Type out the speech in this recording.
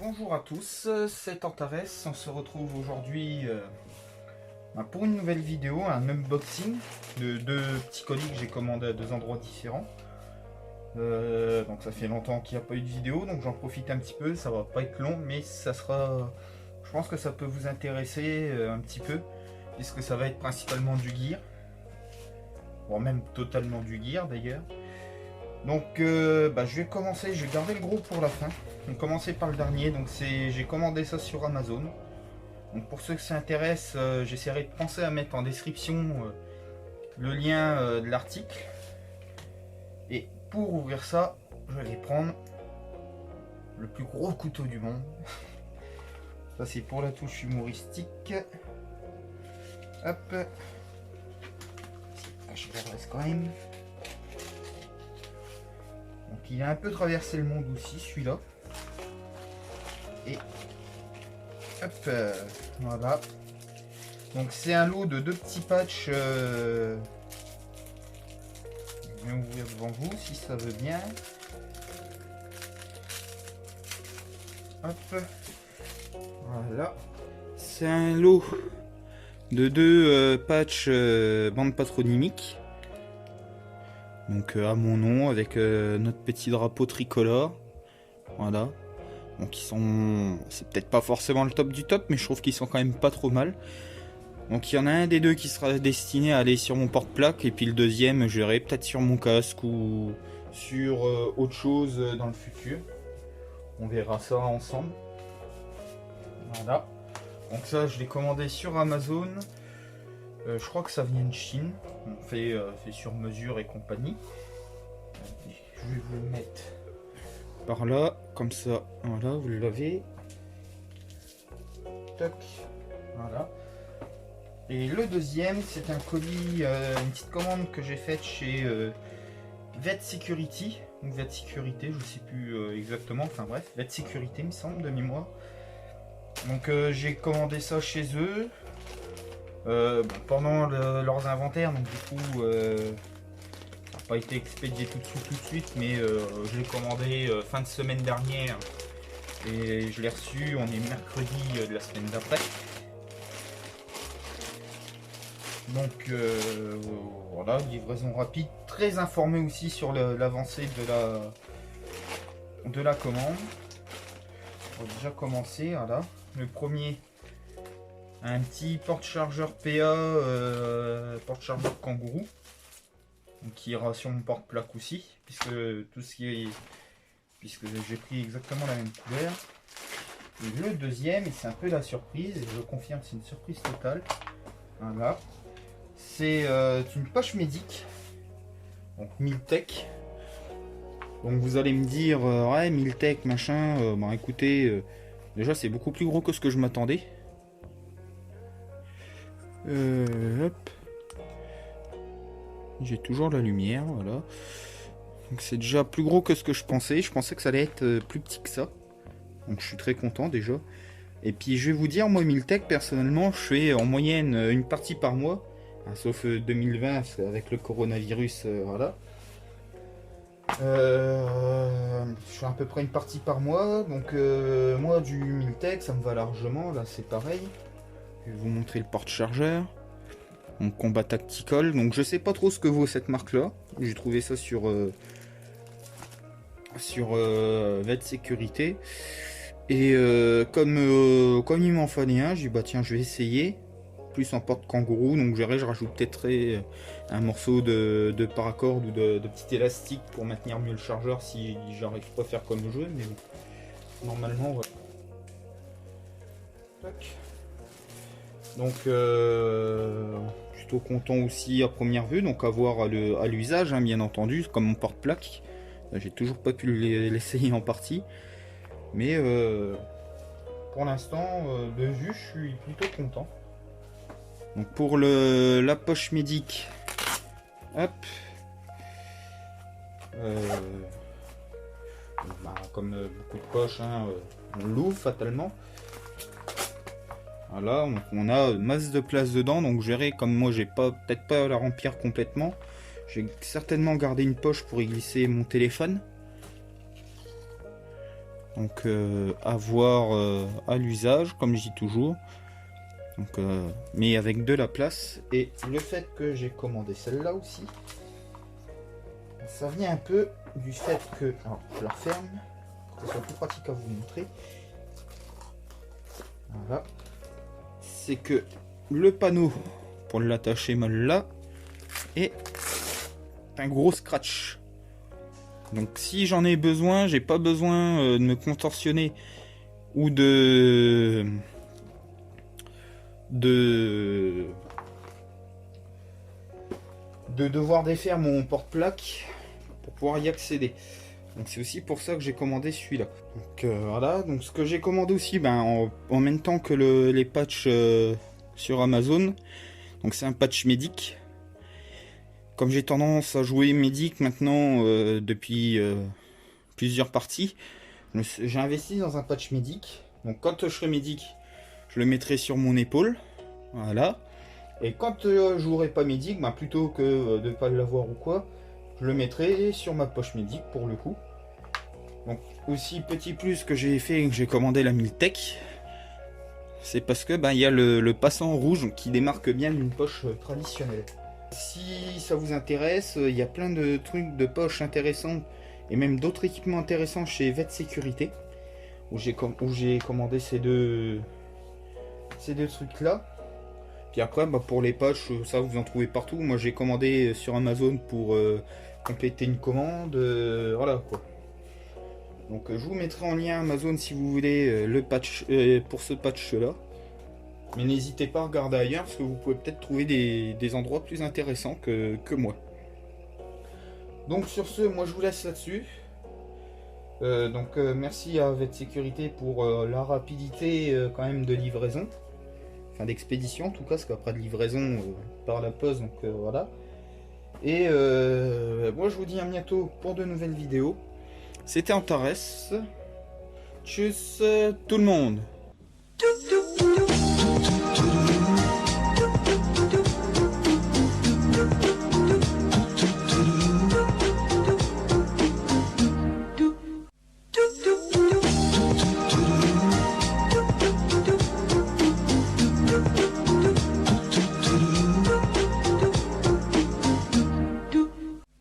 Bonjour à tous, c'est Antares. On se retrouve aujourd'hui pour une nouvelle vidéo, un unboxing de deux petits colis que j'ai commandés à deux endroits différents. Donc ça fait longtemps qu'il n'y a pas eu de vidéo, donc j'en profite un petit peu. Ça va pas être long, mais ça sera, je pense que ça peut vous intéresser un petit peu, puisque ça va être principalement du gear, voire même totalement du gear d'ailleurs. Donc je vais commencer, je vais garder le gros pour la fin. On va commencer par le dernier, donc j'ai commandé ça sur Amazon. Donc pour ceux que ça intéresse, j'essaierai de penser à mettre en description le lien de l'article. Et pour ouvrir ça, je vais prendre le plus gros couteau du monde. Ça c'est pour la touche humoristique. Hop. Je l'adresse quand même. Donc il a un peu traversé le monde aussi celui-là. Et hop, voilà. Donc c'est un lot de deux petits patchs. Je vais ouvrir devant vous si ça veut bien. Hop, voilà. C'est un lot de deux patchs bande patronymique. Donc à mon nom avec notre petit drapeau tricolore. Voilà. Donc ils sont, c'est peut-être pas forcément le top du top, mais je trouve qu'ils sont quand même pas trop mal. Donc il y en a un des deux qui sera destiné à aller sur mon porte-plaque, et puis le deuxième je verrai peut-être sur mon casque ou sur autre chose dans le futur. On verra ça ensemble. Voilà. Donc ça je l'ai commandé sur Amazon. Je crois que ça vient de Chine. On fait sur mesure et compagnie. Je vais vous le mettre par là, comme ça, voilà, vous l'avez. Toc, voilà. Et le deuxième, c'est un colis, une petite commande que j'ai faite chez Vet Security, ou Vet Sécurité, je sais plus exactement, enfin bref, Vet Sécurité, il me semble, de mémoire. Donc j'ai commandé ça chez eux pendant leurs inventaires, donc du coup pas été expédié tout de suite, mais je l'ai commandé fin de semaine dernière et je l'ai reçu, on est mercredi de la semaine d'après. Donc voilà, livraison rapide, très informé aussi sur l'avancée de la commande. On va déjà commencer, voilà. Le premier, un petit porte-chargeur PA, porte-chargeur Kangourou. Donc, qui ira sur mon porte-plaque aussi, puisque j'ai pris exactement la même couleur. Et le deuxième, et c'est un peu la surprise, et je confirme, c'est une surprise totale. Voilà, c'est une poche médic, donc Miltech. Donc vous allez me dire, ouais, Miltech machin, bon écoutez, déjà c'est beaucoup plus gros que ce que je m'attendais. Hop. J'ai toujours la lumière, voilà. Donc c'est déjà plus gros que ce que je pensais. Je pensais que ça allait être plus petit que ça. Donc je suis très content déjà. Et puis je vais vous dire, moi Miltech, personnellement, je fais en moyenne une partie par mois. Sauf 2020, avec le coronavirus, voilà. Je fais à peu près une partie par mois. Donc moi du Miltech, ça me va largement. Là c'est pareil. Je vais vous montrer le porte-chargeur. Donc combat tactical, donc je sais pas trop ce que vaut cette marque là, j'ai trouvé ça sur Vet Sécurité, et comme il m'en fallait un, j'ai dit bah tiens je vais essayer, plus en porte kangourou, donc je rajoute peut-être un morceau de paracorde ou de petit élastique pour maintenir mieux le chargeur si j'arrive pas à faire comme le jeu, mais bon, normalement voilà. Tac. Donc content aussi à première vue, donc à voir à l'usage, hein, bien entendu, comme mon porte-plaque. J'ai toujours pas pu l'essayer en partie, mais pour l'instant, de vue, je suis plutôt content. Donc pour la poche médic, hop, comme beaucoup de poches, hein, on l'ouvre fatalement. Voilà, on a masse de place dedans, donc je verrai, comme moi j'ai peut-être pas la remplir complètement, j'ai certainement gardé une poche pour y glisser mon téléphone. Donc à voir à l'usage, comme je dis toujours. Donc, mais avec de la place. Et le fait que j'ai commandé celle-là aussi, ça vient un peu du fait que... Alors, je la referme, pour que ce soit plus pratique à vous montrer. Voilà. C'est que le panneau pour l'attacher mal là est un gros scratch. Donc si j'en ai besoin, j'ai pas besoin de me contorsionner ou de devoir défaire mon porte-plaque pour pouvoir y accéder. Donc c'est aussi pour ça que j'ai commandé celui-là. Donc voilà, donc ce que j'ai commandé aussi en même temps que les patchs sur Amazon. Donc c'est un patch médic. Comme j'ai tendance à jouer médic maintenant depuis plusieurs parties, j'ai investi dans un patch médic. Donc quand je serai médic, je le mettrai sur mon épaule. Voilà. Et quand je jouerai pas médic, plutôt que de pas l'avoir ou quoi, je le mettrai sur ma poche médic pour le coup. Donc aussi petit plus que j'ai fait, que j'ai commandé la Miltech, c'est parce que il y a le passant rouge qui démarque bien d'une poche traditionnelle. Si ça vous intéresse, il y a plein de trucs de poches intéressants et même d'autres équipements intéressants chez Vet Sécurité où j'ai commandé ces deux trucs là. Puis après pour les poches, ça vous en trouvez partout. Moi j'ai commandé sur Amazon pour compléter une commande, voilà quoi. Donc je vous mettrai en lien Amazon si vous voulez le patch pour ce patch là. Mais n'hésitez pas à regarder ailleurs parce que vous pouvez peut-être trouver des endroits plus intéressants que moi. Donc sur ce, moi je vous laisse là-dessus. Merci à Vet Sécurité pour la rapidité quand même de livraison. Enfin d'expédition en tout cas, parce qu'après de livraison par la poste, donc voilà. Et moi je vous dis à bientôt pour de nouvelles vidéos. C'était Antares. Tchuss tout le monde.